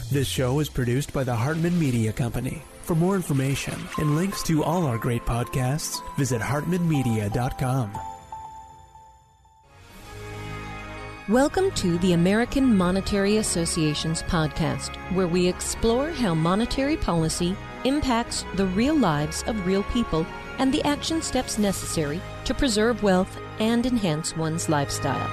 This show is produced by the Hartman Media Company. For more information and links to all our great podcasts, visit hartmanmedia.com. Welcome to the American Monetary Association's podcast, where we explore how monetary policy impacts the real lives of real people and the action steps necessary to preserve wealth and enhance one's lifestyle.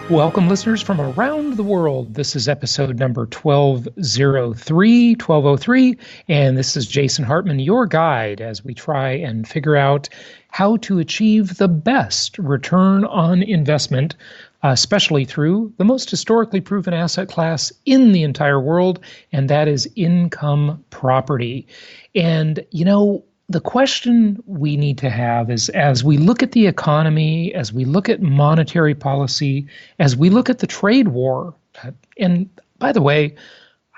Welcome, listeners from around the world. This is episode number 1203, and this is Jason Hartman, your guide, as we try and figure out how to achieve the best return on investment, especially through the most historically proven asset class in the entire world, and that is income property. And, the question we need to have is, as we look at the economy, as we look at monetary policy, as we look at the trade war, and by the way,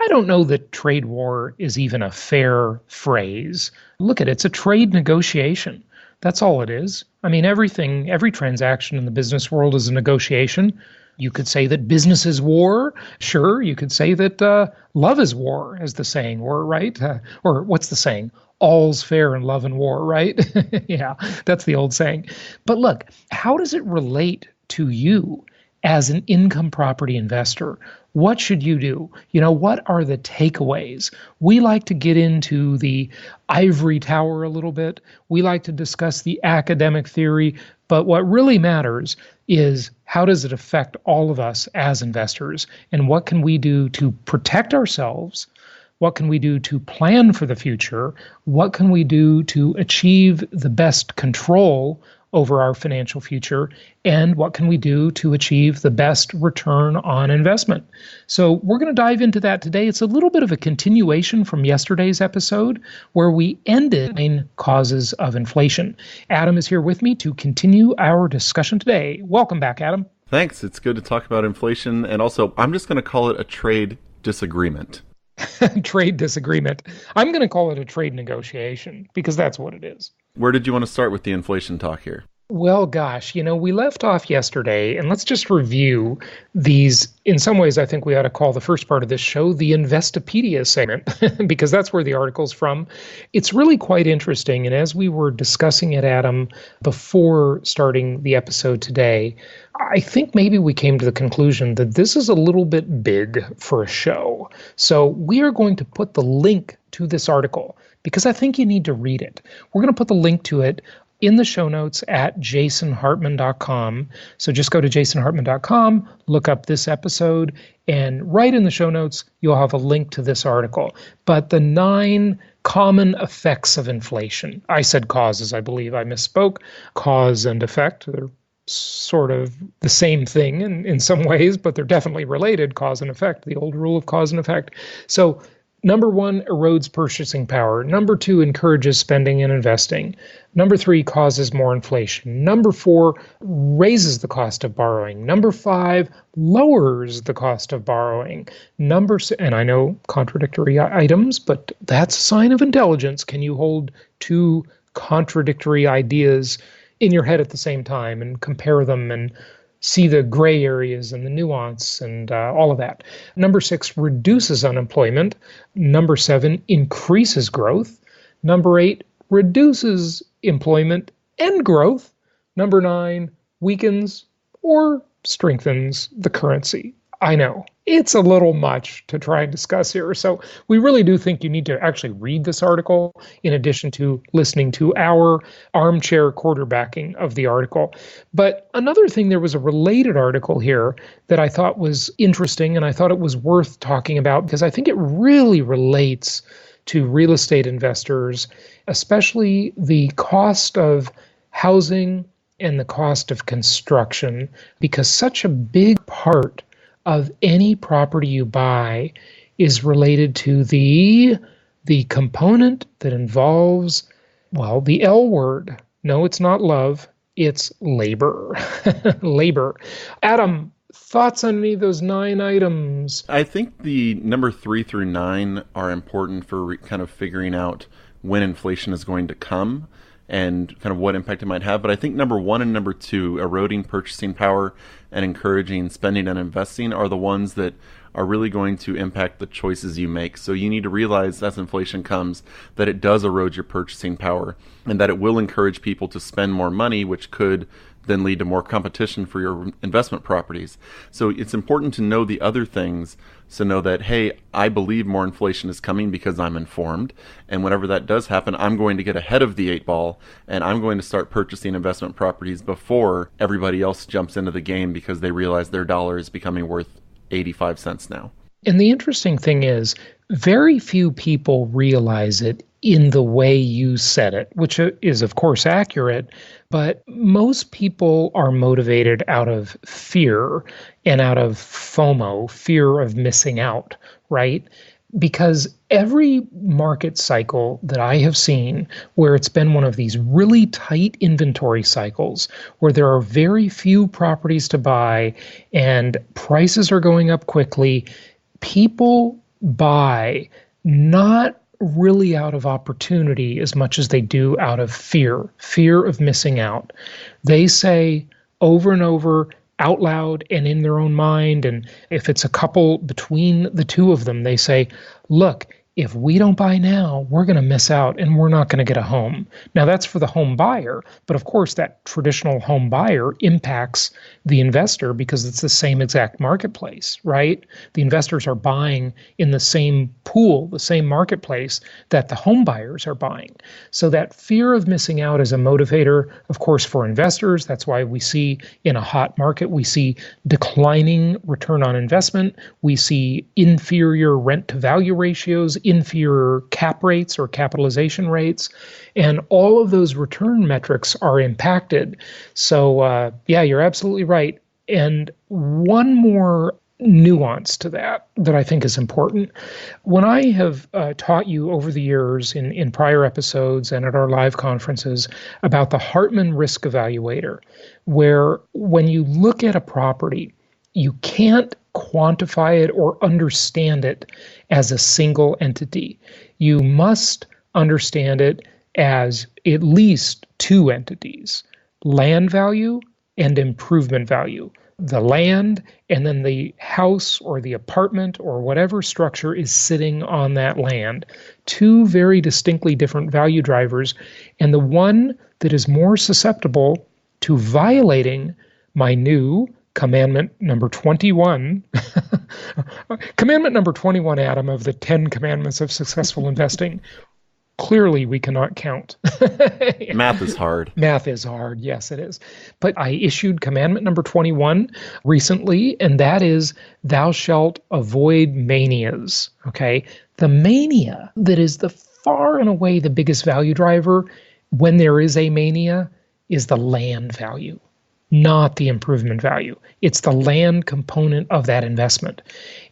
I don't know that trade war is even a fair phrase. Look at it, it's a trade negotiation. That's all it is. I mean, every transaction in the business world is a negotiation. You could say that business is war. Sure, you could say that love is war, as the saying were, right? Or what's the saying? All's fair in love and war, right? Yeah, that's the old saying. But look, how does it relate to you as an income property investor? What should you do? What are the takeaways? We like to get into the ivory tower a little bit. We like to discuss the academic theory. But what really matters is, how does it affect all of us as investors? And what can we do to protect ourselves? What can we do to plan for the future? What can we do to achieve the best control over our financial future? And what can we do to achieve the best return on investment? So we're going to dive into that today. It's a little bit of a continuation from yesterday's episode, where we ended main causes of inflation. Adam is here with me to continue our discussion today. Welcome back, Adam. Thanks. It's good to talk about inflation. And also, I'm just going to call it a trade disagreement. Trade disagreement. I'm going to call it a trade negotiation, because that's what it is. Where did you want to start with the inflation talk here? Well, gosh, we left off yesterday, and let's just review these. In some ways, I think we ought to call the first part of this show the Investopedia segment, because that's where the article's from. It's really quite interesting, and as we were discussing it, Adam, before starting the episode today, I think maybe we came to the conclusion that this is a little bit big for a show. So we are going to put the link to this article, because I think you need to read it. We're going to put the link to it in the show notes at jasonhartman.com. So just go to jasonhartman.com, look up this episode, and right in the show notes, you'll have a link to this article. But the 9 common effects of inflation. I said causes, I believe I misspoke. Cause and effect, they're sort of the same thing in some ways, but they're definitely related, cause and effect, the old rule of cause and effect. So number 1, erodes purchasing power. Number 2, encourages spending and investing. Number 3, causes more inflation. Number 4, raises the cost of borrowing. Number 5, lowers the cost of borrowing. And I know contradictory items, but that's a sign of intelligence. Can you hold 2 contradictory ideas in your head at the same time and compare them and see the gray areas and the nuance and all of that? Number 6, reduces unemployment. Number 7, increases growth. Number 8, reduces employment and growth. Number 9, weakens or strengthens the currency. I know, it's a little much to try and discuss here. So we really do think you need to actually read this article in addition to listening to our armchair quarterbacking of the article. But another thing, there was a related article here that I thought was interesting, and I thought it was worth talking about because I think it really relates to real estate investors, especially the cost of housing and the cost of construction, because such a big part of any property you buy is related to the component that involves, well, the L word. No, it's not love, it's labor. Labor. Adam, thoughts on any of those 9 items? I think the number 3 through 9 are important for kind of figuring out when inflation is going to come. and kind of what impact it might have. But I think number one and number two, eroding purchasing power and encouraging spending and investing, are the ones that are really going to impact the choices you make. So you need to realize as inflation comes that it does erode your purchasing power, and that it will encourage people to spend more money, which could then lead to more competition for your investment properties. So it's important to know the other things, to know that, hey, I believe more inflation is coming because I'm informed. And whenever that does happen, I'm going to get ahead of the 8 ball, and I'm going to start purchasing investment properties before everybody else jumps into the game because they realize their dollar is becoming worth 85 cents now. And the interesting thing is, very few people realize it in the way you said it, which is, of course, accurate. But most people are motivated out of fear and out of FOMO, fear of missing out, right? Because every market cycle that I have seen where it's been one of these really tight inventory cycles where there are very few properties to buy and prices are going up quickly, people buy not really out of opportunity as much as they do out of fear of missing out. They say over and over, out loud and in their own mind, and if it's a couple between the two of them, they say, look, if we don't buy now, we're going to miss out and we're not going to get a home. Now, that's for the home buyer, but of course, that traditional home buyer impacts the investor because it's the same exact marketplace, right? The investors are buying in the same pool, the same marketplace that the home buyers are buying. So that fear of missing out is a motivator, of course, for investors. That's why we see in a hot market, we see declining return on investment. We see inferior rent to value ratios, inferior cap rates or capitalization rates, and all of those return metrics are impacted. So yeah, you're absolutely right. And one more nuance to that I think is important. When I have taught you over the years in prior episodes and at our live conferences about the Hartman Risk Evaluator, where when you look at a property, you can't quantify it or understand it as a single entity. You must understand it as at least two entities, land value and improvement value. The land and then the house or the apartment or whatever structure is sitting on that land. Two very distinctly different value drivers, and the one that is more susceptible to violating my new commandment number 21, commandment number 21, Adam, of the 10 commandments of successful investing. Clearly, we cannot count. Math is hard. Math is hard. Yes, it is. But I issued commandment number 21 recently, and that is, thou shalt avoid manias. Okay? The mania that is the far and away the biggest value driver when there is a mania is the land value, not the improvement value. It's the land component of that investment.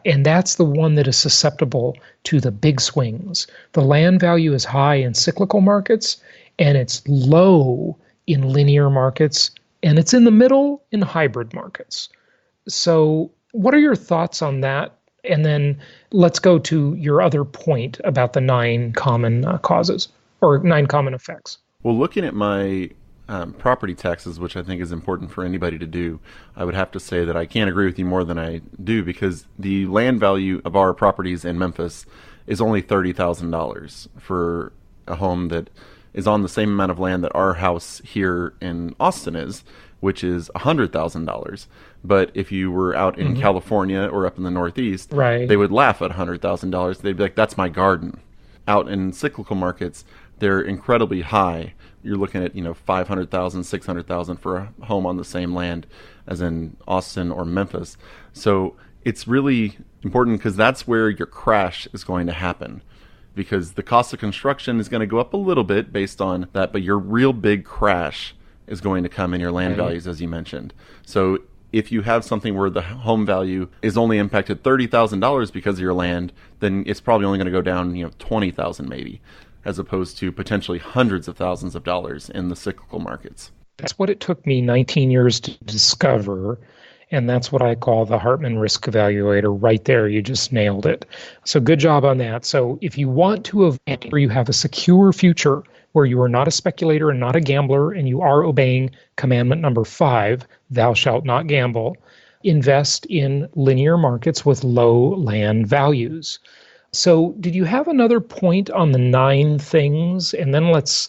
And that's the one that is susceptible to the big swings. The land value is high in cyclical markets, and it's low in linear markets, and it's in the middle in hybrid markets. So what are your thoughts on that? And then let's go to your other point about the 9 common causes or 9 common effects. Well, looking at my property taxes, which I think is important for anybody to do, I would have to say that I can't agree with you more than I do, because the land value of our properties in Memphis is only $30,000 for a home that is on the same amount of land that our house here in Austin is, which is $100,000. But if you were out in California or up in the Northeast, right, they would laugh at $100,000. They'd be like, that's my garden. Out in cyclical markets, they're incredibly high. You're looking at, $500,000, $600,000 for a home on the same land as in Austin or Memphis. So it's really important because that's where your crash is going to happen, because the cost of construction is going to go up a little bit based on that, but your real big crash is going to come in your land values, as you mentioned. So if you have something where the home value is only impacted $30,000 because of your land, then it's probably only going to go down, $20,000 maybe, as opposed to potentially hundreds of thousands of dollars in the cyclical markets. That's what it took me 19 years to discover, and that's what I call the Hartman Risk Evaluator right there. You just nailed it. So good job on that. So if you want to avoid, or you have a secure future where you are not a speculator and not a gambler, and you are obeying commandment number 5, thou shalt not gamble, invest in linear markets with low land values. So did you have another point on the 9 things? And then let's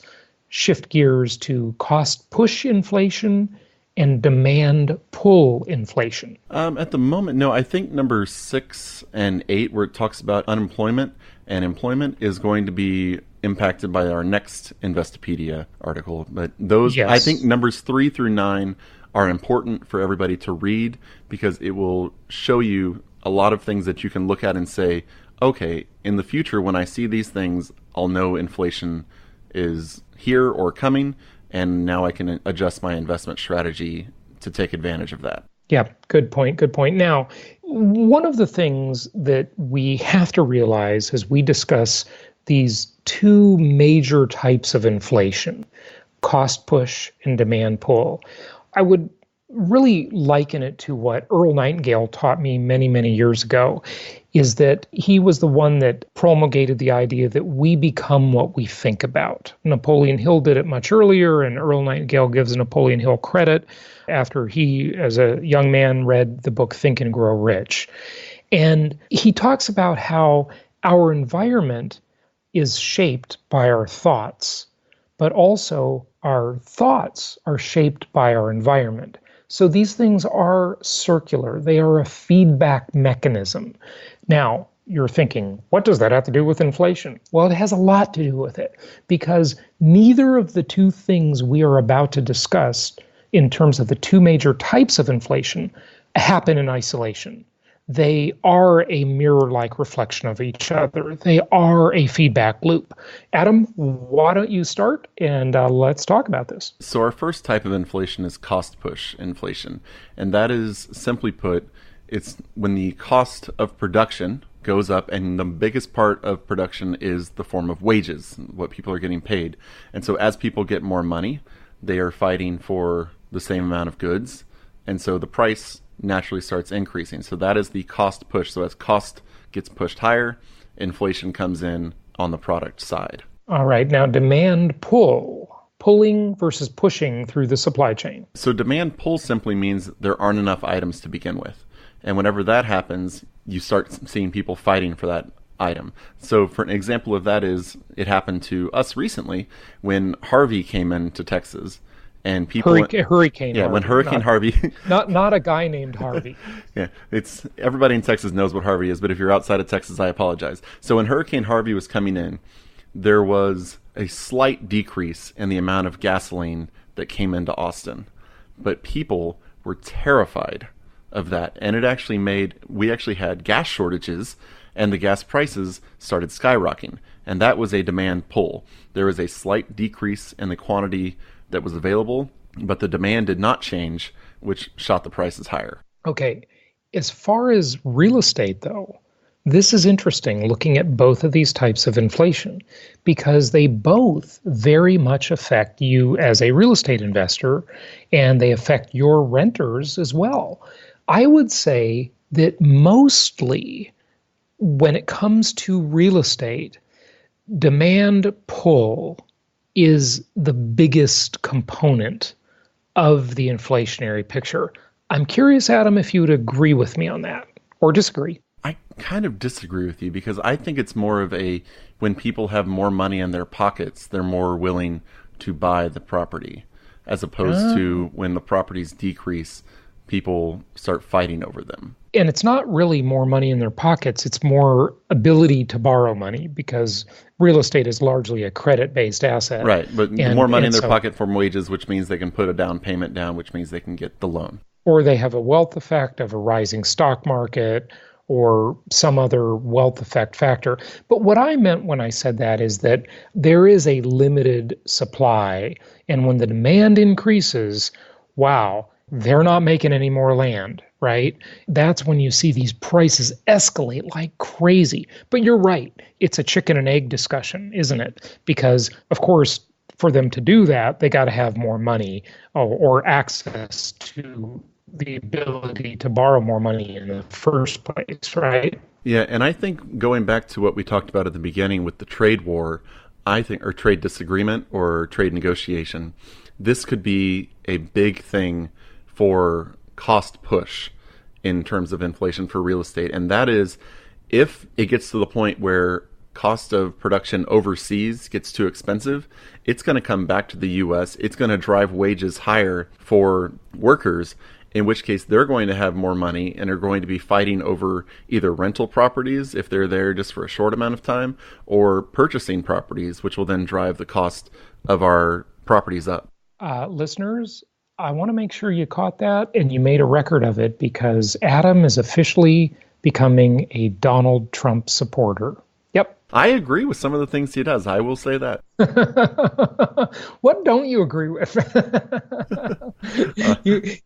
shift gears to cost push inflation and demand pull inflation. At the moment, no. I think number 6 and 8, where it talks about unemployment and employment, is going to be impacted by our next Investopedia article. But those, yes. I think numbers 3 through 9 are important for everybody to read, because it will show you a lot of things that you can look at and say, okay, in the future when I see these things, I'll know inflation is here or coming, and now I can adjust my investment strategy to take advantage of that. Yeah, good point, good point. Now, one of the things that we have to realize as we discuss these 2 major types of inflation, cost push and demand pull, I would really liken it to what Earl Nightingale taught me many, many years ago, is that he was the one that promulgated the idea that we become what we think about. Napoleon Hill did it much earlier, and Earl Nightingale gives Napoleon Hill credit after he, as a young man, read the book Think and Grow Rich. And he talks about how our environment is shaped by our thoughts, but also our thoughts are shaped by our environment. So these things are circular. They are a feedback mechanism. Now, you're thinking, what does that have to do with inflation? Well, it has a lot to do with it, because neither of the 2 things we are about to discuss in terms of the 2 major types of inflation happen in isolation. They are a mirror-like reflection of each other. They are a feedback loop. Adam, why don't you start, and let's talk about this. So our first type of inflation is cost push inflation. And that is, simply put, it's when the cost of production goes up, and the biggest part of production is the form of wages, what people are getting paid. And so as people get more money, they are fighting for the same amount of goods, and so the price naturally starts increasing. So that is the cost push. So as cost gets pushed higher, inflation comes in on the product side. All right. Now, demand pull. Pulling versus pushing through the supply chain. So demand pull simply means there aren't enough items to begin with. And whenever that happens, you start seeing people fighting for that item. So for an example of that is, it happened to us recently when Harvey came into Texas. And people, Hurricane. Yeah, Harvey, when Hurricane Harvey, not a guy named Harvey. Yeah, it's everybody in Texas knows what Harvey is, but if you're outside of Texas, I apologize. So when Hurricane Harvey was coming in, there was a slight decrease in the amount of gasoline that came into Austin, but people were terrified of that, and we actually had gas shortages, and the gas prices started skyrocketing, and that was a demand pull. There was a slight decrease in the quantity that was available, but the demand did not change, which shot the prices higher. Okay. As far as real estate, though, this is interesting, looking at both of these types of inflation, because they both very much affect you as a real estate investor, and they affect your renters as well. I would say that mostly when it comes to real estate, demand pull is the biggest component of the inflationary picture. I'm curious, Adam, if you would agree with me on that or disagree. I kind of disagree with you, because I think it's more of when people have more money in their pockets, they're more willing to buy the property, as opposed to when the properties decrease, people start fighting over them. And it's not really more money in their pockets, it's more ability to borrow money, because real estate is largely a credit-based asset. Right, but more money in their pocket from wages, which means they can put a down payment down, which means they can get the loan. Or they have a wealth effect of a rising stock market or some other wealth effect factor. But what I meant when I said that is that there is a limited supply, and when the demand increases, wow, they're not making any more land, right? That's when you see these prices escalate like crazy. But you're right. It's a chicken and egg discussion, isn't it? Because, of course, for them to do that, they got to have more money or access to the ability to borrow more money in the first place, right? Yeah, and I think going back to what we talked about at the beginning with the trade war, I think, or trade disagreement or trade negotiation, this could be a big thing for cost push in terms of inflation for real estate. And that is, if it gets to the point where cost of production overseas gets too expensive, it's going to come back to the U.S. It's going to drive wages higher for workers, in which case they're going to have more money and are going to be fighting over either rental properties if they're there just for a short amount of time, or purchasing properties, which will then drive the cost of our properties up. Listeners, I want to make sure you caught that and you made a record of it, because Adam is officially becoming a Donald Trump supporter. Yep. I agree with some of the things he does. I will say that. What don't you agree with?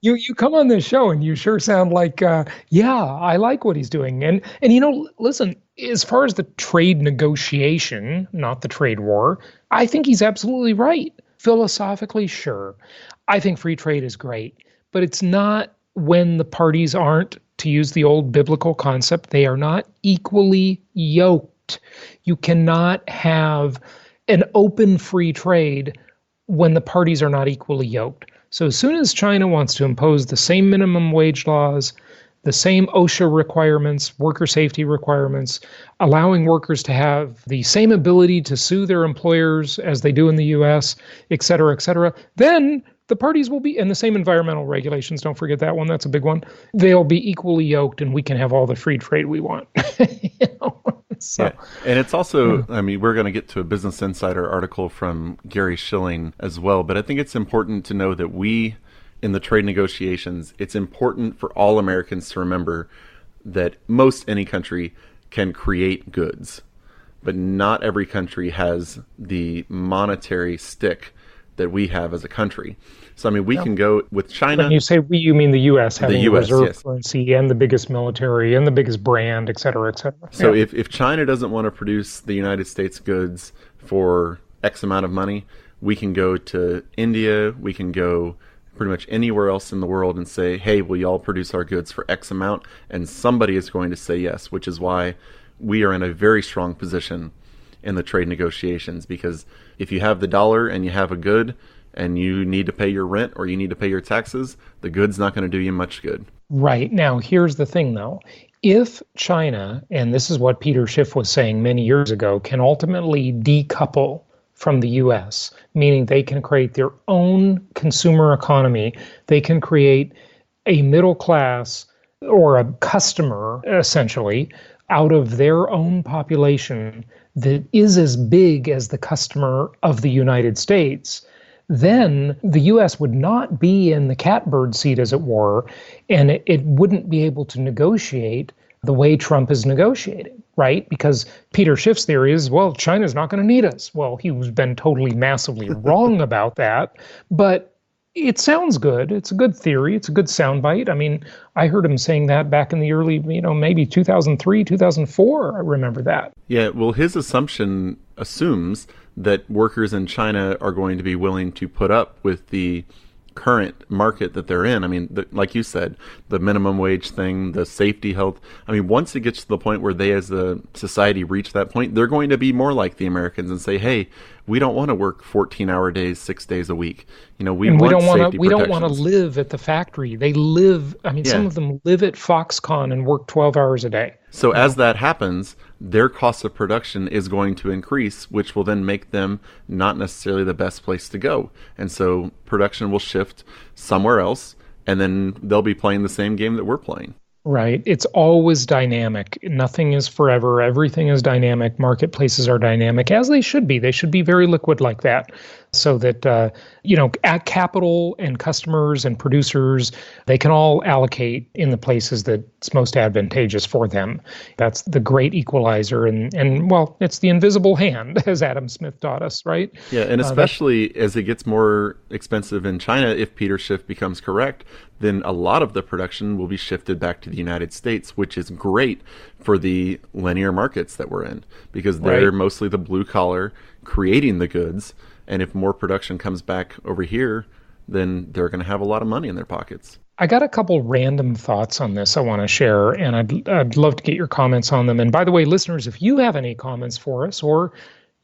You come on this show and you sure sound like, yeah, I like what he's doing. And listen, as far as the trade negotiation, not the trade war, I think he's absolutely right. Philosophically, sure. I think free trade is great, but it's not when the parties aren't, to use the old biblical concept, they are not equally yoked. You cannot have an open free trade when the parties are not equally yoked. So as soon as China wants to impose the same minimum wage laws, the same OSHA requirements, worker safety requirements, allowing workers to have the same ability to sue their employers as they do in the US, et cetera, then the parties will be, and the same environmental regulations, don't forget that one, that's a big one, they'll be equally yoked and we can have all the free trade we want. So, yeah. And it's also, I mean, we're going to get to a Business Insider article from Gary Schilling as well, but I think it's important to know that we, in the trade negotiations, it's important for all Americans to remember that most any country can create goods, but not every country has the monetary stick that we have as a country. So, I mean, we can go with China. When you say we, you mean the U.S. having the US, a reserve yes. currency and the biggest military and the biggest brand, et cetera, et cetera. So if China doesn't want to produce the United States goods for X amount of money, we can go to India, we can go pretty much anywhere else in the world and say, hey, will y'all produce our goods for X amount? And somebody is going to say yes, which is why we are in a very strong position in the trade negotiations, because if you have the dollar and you have a good and you need to pay your rent or you need to pay your taxes, the good's not going to do you much good. Right. Now, here's the thing, though. If China, and this is what Peter Schiff was saying many years ago, can ultimately decouple from the U.S., meaning they can create their own consumer economy, they can create a middle class or a customer, essentially, out of their own population that is as big as the customer of the United States, then the U.S. would not be in the catbird seat, as it were, and it wouldn't be able to negotiate the way Trump is negotiating, right? Because Peter Schiff's theory is, well, China's not going to need us. Well, he's been totally massively wrong about that, but it sounds good. It's a good theory. It's a good soundbite. I mean, I heard him saying that back in the early, maybe 2003, 2004. I remember that. Yeah, well, his assumption assumes that workers in China are going to be willing to put up with the current market that they're in. I mean, like you said, the minimum wage thing, the safety, health. I mean, once it gets to the point where they as a society reach that point, they're going to be more like the Americans and say, hey, we don't want to work 14-hour days, 6 days a week. We don't want to live at the factory. They live, some of them live at Foxconn and work 12 hours a day. So as that happens, their cost of production is going to increase, which will then make them not necessarily the best place to go. And so production will shift somewhere else, and then they'll be playing the same game that we're playing. Right. It's always dynamic. Nothing is forever. Everything is dynamic. Marketplaces are dynamic, as they should be. They should be very liquid like that, so that, at capital and customers and producers, they can all allocate in the places that's most advantageous for them. That's the great equalizer. And well, it's the invisible hand, as Adam Smith taught us, right? Yeah, and especially as it gets more expensive in China, if Peter Schiff becomes correct, then a lot of the production will be shifted back to the United States, which is great for the linear markets that we're in, because they're mostly the blue collar creating the goods. And if more production comes back over here, then they're going to have a lot of money in their pockets. I got a couple random thoughts on this I want to share, and I'd love to get your comments on them. And by the way, listeners, if you have any comments for us, or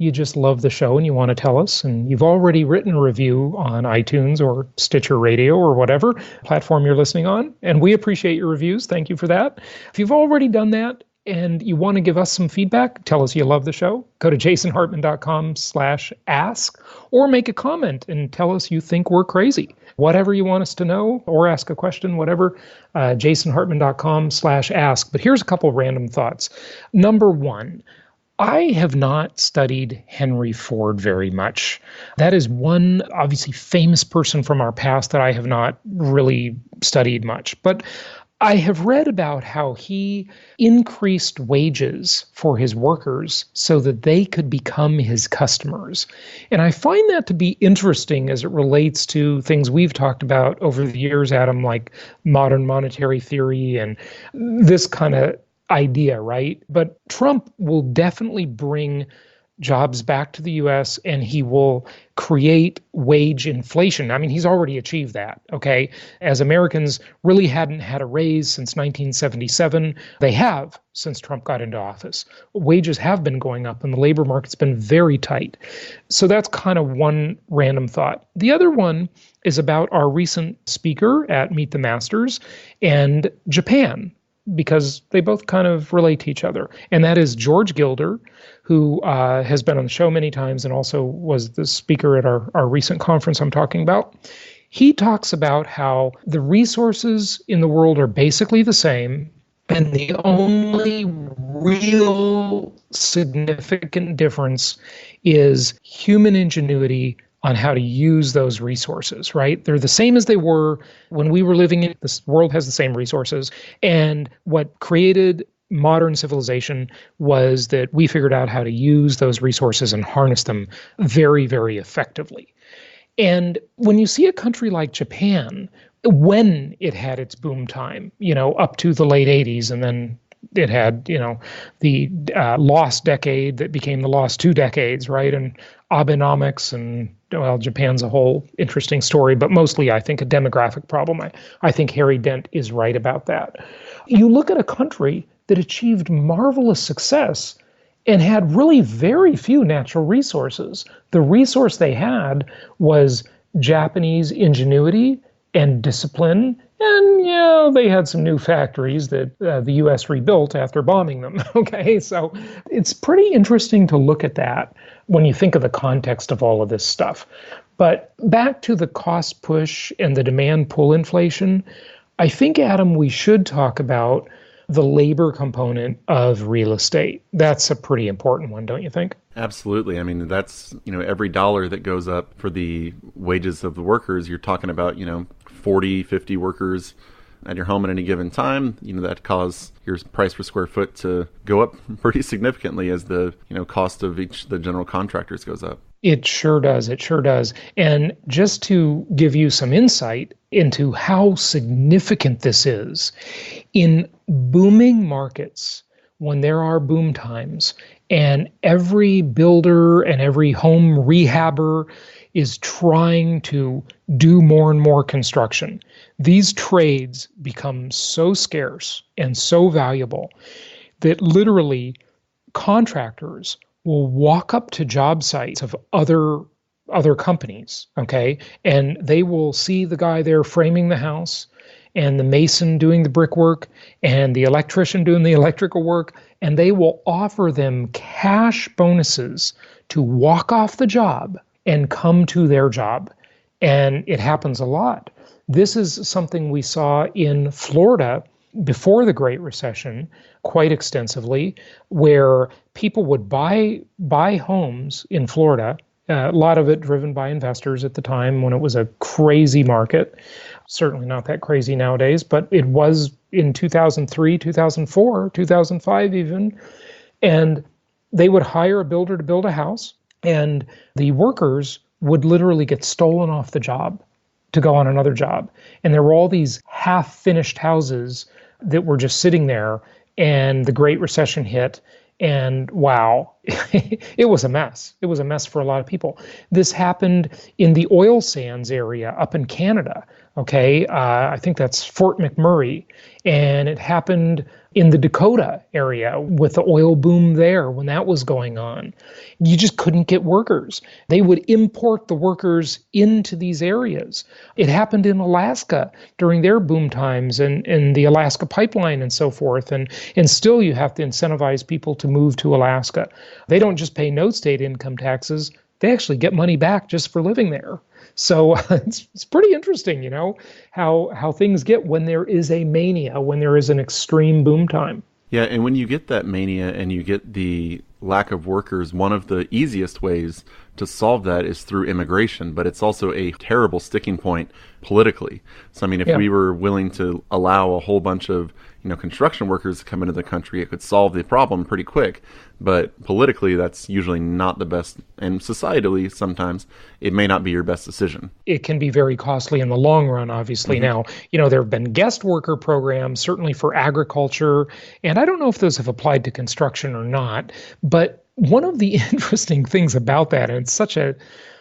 you just love the show and you want to tell us, and you've already written a review on iTunes or Stitcher Radio or whatever platform you're listening on, and we appreciate your reviews. Thank you for that. If you've already done that and you want to give us some feedback, tell us you love the show, go to jasonhartman.com/ask, or make a comment and tell us you think we're crazy. Whatever you want us to know, or ask a question, whatever, jasonhartman.com/ask. But here's a couple random thoughts. Number one, I have not studied Henry Ford very much. That is one obviously famous person from our past that I have not really studied much. But I have read about how he increased wages for his workers so that they could become his customers. And I find that to be interesting as it relates to things we've talked about over the years, Adam, like modern monetary theory and this kind of idea, right? But Trump will definitely bring jobs back to the U.S. and he will create wage inflation. I mean, he's already achieved that, okay? As Americans really hadn't had a raise since 1977, they have since Trump got into office. Wages have been going up and the labor market's been very tight. So that's kind of one random thought. The other one is about our recent speaker at Meet the Masters and Japan, because they both kind of relate to each other. And that is George Gilder, who has been on the show many times and also was the speaker at our recent conference I'm talking about. He talks about how the resources in the world are basically the same, and the only real significant difference is human ingenuity on how to use those resources, right? They're the same as they were when we were living in it. This world has the same resources. And what created modern civilization was that we figured out how to use those resources and harness them very, very effectively. And when you see a country like Japan, when it had its boom time, up to the late 80s, and then it had, the lost decade that became the lost 2 decades, right? And Abenomics, and well, Japan's a whole interesting story, but mostly I think a demographic problem. I think Harry Dent is right about that. You look at a country that achieved marvelous success and had really very few natural resources. The resource they had was Japanese ingenuity and discipline. And yeah, they had some new factories that the U.S. rebuilt after bombing them. Okay, so it's pretty interesting to look at that when you think of the context of all of this stuff. But back to the cost push and the demand pull inflation, I think, Adam, we should talk about the labor component of real estate. That's a pretty important one, don't you think? Absolutely. I mean, that's, every dollar that goes up for the wages of the workers, you're talking about, 40, 50 workers at your home at any given time. That causes your price per square foot to go up pretty significantly as the, cost of the general contractors goes up. It sure does. It sure does. And just to give you some insight into how significant this is, in booming markets, when there are boom times, and every builder and every home rehabber is trying to do more and more construction, these trades become so scarce and so valuable that literally contractors will walk up to job sites of other companies, okay? And they will see the guy there framing the house, and the mason doing the brickwork, and the electrician doing the electrical work, and they will offer them cash bonuses to walk off the job and come to their job. And it happens a lot. This is something we saw in Florida before the Great Recession quite extensively, where people would buy homes in Florida, a lot of it driven by investors at the time when it was a crazy market. Certainly not that crazy nowadays, but it was in 2003, 2004, 2005 even. And they would hire a builder to build a house, and the workers would literally get stolen off the job to go on another job. And there were all these half-finished houses that were just sitting there, and the Great Recession hit, and wow, it was a mess. It was a mess for a lot of people. This happened in the oil sands area up in Canada, okay? I think that's Fort McMurray. And it happened in the Dakota area with the oil boom there when that was going on. You just couldn't get workers. They would import the workers into these areas. It happened in Alaska during their boom times and the Alaska pipeline and so forth. And still you have to incentivize people to move to Alaska. They don't just pay no state income taxes. They actually get money back just for living there. So it's pretty interesting, how things get when there is a mania, when there is an extreme boom time. Yeah, and when you get that mania and you get the lack of workers, one of the easiest ways to solve that is through immigration, but it's also a terrible sticking point politically. So, I mean, if we were willing to allow a whole bunch of, construction workers to come into the country, it could solve the problem pretty quick. But politically, that's usually not the best. And societally, sometimes it may not be your best decision. It can be very costly in the long run, obviously. Now, there have been guest worker programs, certainly for agriculture. And I don't know if those have applied to construction or not. But one of the interesting things about that, and it's such a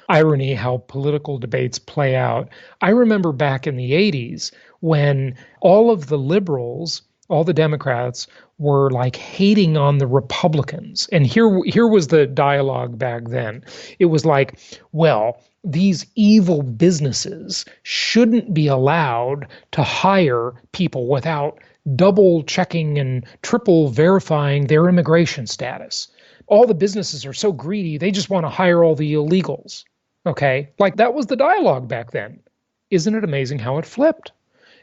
irony how political debates play out. I remember back in the 80s when all of the liberals, all the Democrats were like hating on the Republicans. And here was the dialogue back then. It was like, well, these evil businesses shouldn't be allowed to hire people without double checking and triple verifying their immigration status. All the businesses are so greedy, they just want to hire all the illegals. Okay, like that was the dialogue back then. Isn't it amazing how it flipped?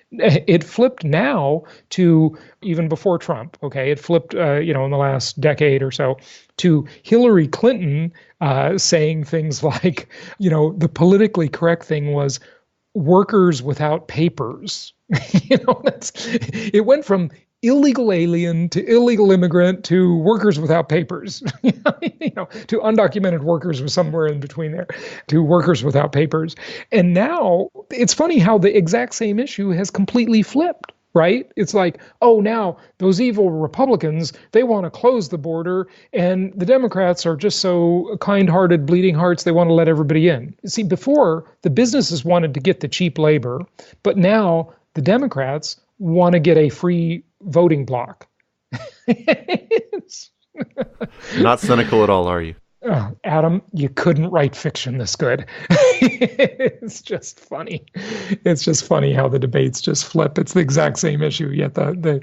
It flipped now to, even before Trump, okay, it flipped, in the last decade or so, to Hillary Clinton saying things like, the politically correct thing was workers without papers. It went from illegal alien to illegal immigrant to workers without papers, to undocumented workers was somewhere in between there, to workers without papers. And now it's funny how the exact same issue has completely flipped, right? It's like, oh, now those evil Republicans, they want to close the border, and the Democrats are just so kind-hearted, bleeding hearts, they want to let everybody in. See, before, the businesses wanted to get the cheap labor, but now the Democrats want to get a free voting block. Not cynical at all, are you? Adam, you couldn't write fiction this good. It's just funny. It's just funny how the debates just flip. It's the exact same issue, yet the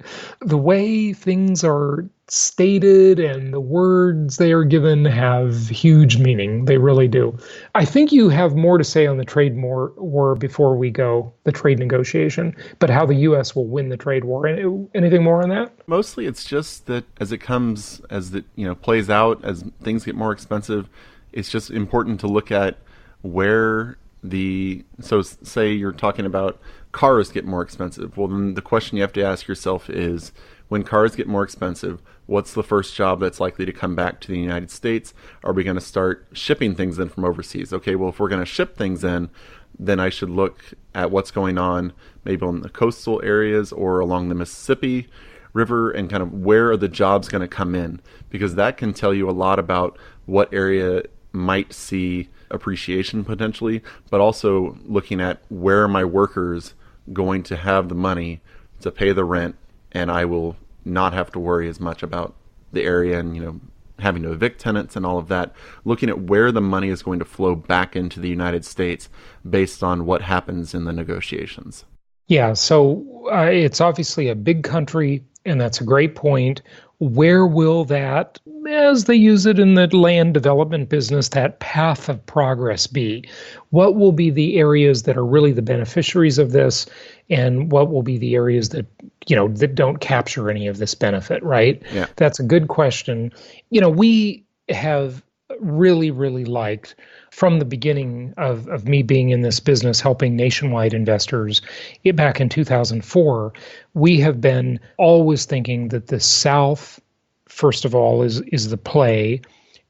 way things are stated and the words they are given have huge meaning. They really do. I think you have more to say on the trade war before we go, the trade negotiation, but how the U.S. will win the trade war. Anything more on that? Mostly it's just that as it plays out, as things get more expensive, it's just important to look at where so say you're talking about cars get more expensive. Well, then the question you have to ask yourself is, when cars get more expensive, what's the first job that's likely to come back to the United States? Are we going to start shipping things in from overseas? Okay, well, if we're going to ship things in, then I should look at what's going on maybe on the coastal areas or along the Mississippi River, and kind of where are the jobs going to come in? Because that can tell you a lot about what area might see appreciation potentially, but also looking at where are my workers going to have the money to pay the rent, and I will not have to worry as much about the area and, having to evict tenants and all of that. Looking at where the money is going to flow back into the United States based on what happens in the negotiations. Yeah, so it's obviously a big country, and that's a great point. Where will that, as they use it in the land development business, that path of progress be? What will be the areas that are really the beneficiaries of this, and what will be the areas that, that don't capture any of this benefit, right? Yeah. That's a good question. We have really, really liked, from the beginning of me being in this business, helping nationwide investors back in 2004, we have been always thinking that the South, first of all, is the play,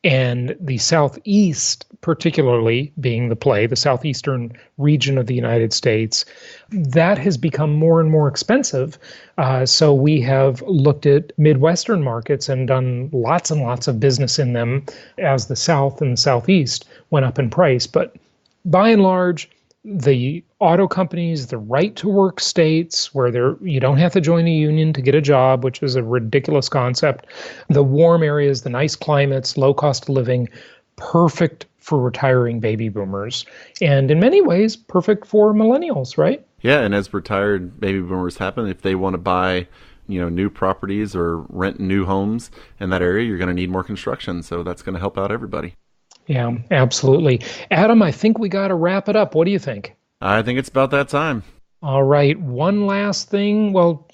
and the Southeast, particularly being the play, the southeastern region of the United States, that has become more and more expensive. So we have looked at Midwestern markets and done lots and lots of business in them as the South and the Southeast went up in price. But by and large, the auto companies, the right to work states where you don't have to join a union to get a job, which is a ridiculous concept. The warm areas, the nice climates, low cost of living, perfect for retiring baby boomers. And in many ways, perfect for millennials, right? Yeah, and as retired baby boomers happen, if they want to buy new properties or rent new homes in that area, you're going to need more construction. So that's going to help out everybody. Yeah, absolutely. Adam, I think we got to wrap it up. What do you think? I think it's about that time. All right. One last thing. Well,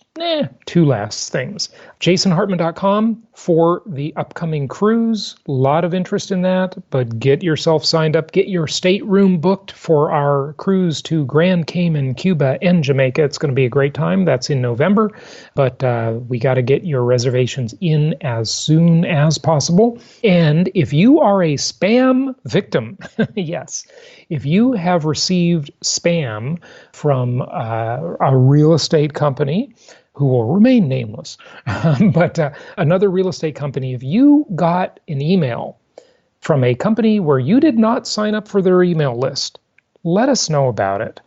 two last things. JasonHartman.com for the upcoming cruise. A lot of interest in that, but get yourself signed up. Get your stateroom booked for our cruise to Grand Cayman, Cuba, and Jamaica. It's going to be a great time. That's in November, but we got to get your reservations in as soon as possible. And if you are a spam victim, yes, if you have received spam from a real estate company, who will remain nameless, but another real estate company, if you got an email from a company where you did not sign up for their email list, let us know about it.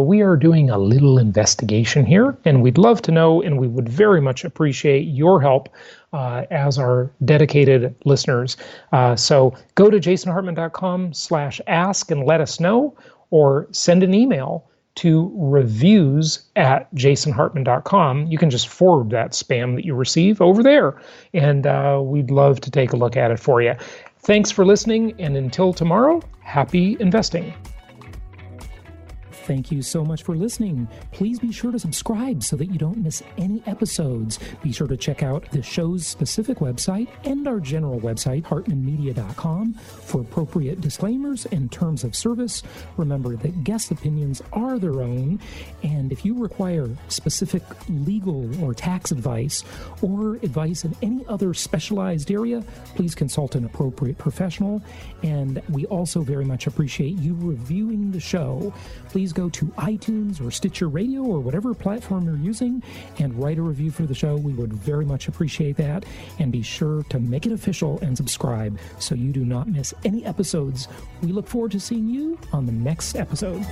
We are doing a little investigation here, and we'd love to know, and we would very much appreciate your help as our dedicated listeners. So go to jasonhartman.com/ask and let us know, or send an email to reviews@jasonhartman.com. You can just forward that spam that you receive over there, and we'd love to take a look at it for you. Thanks for listening, and until tomorrow, happy investing. Thank you so much for listening. Please be sure to subscribe so that you don't miss any episodes. Be sure to check out the show's specific website and our general website, hartmanmedia.com, for appropriate disclaimers and terms of service. Remember that guest opinions are their own, and if you require specific legal or tax advice or advice in any other specialized area, please consult an appropriate professional. And we also very much appreciate you reviewing the show. Please go to iTunes or Stitcher Radio or whatever platform you're using and write a review for the show. We would very much appreciate that. And be sure to make it official and subscribe so you do not miss any episodes. We look forward to seeing you on the next episode.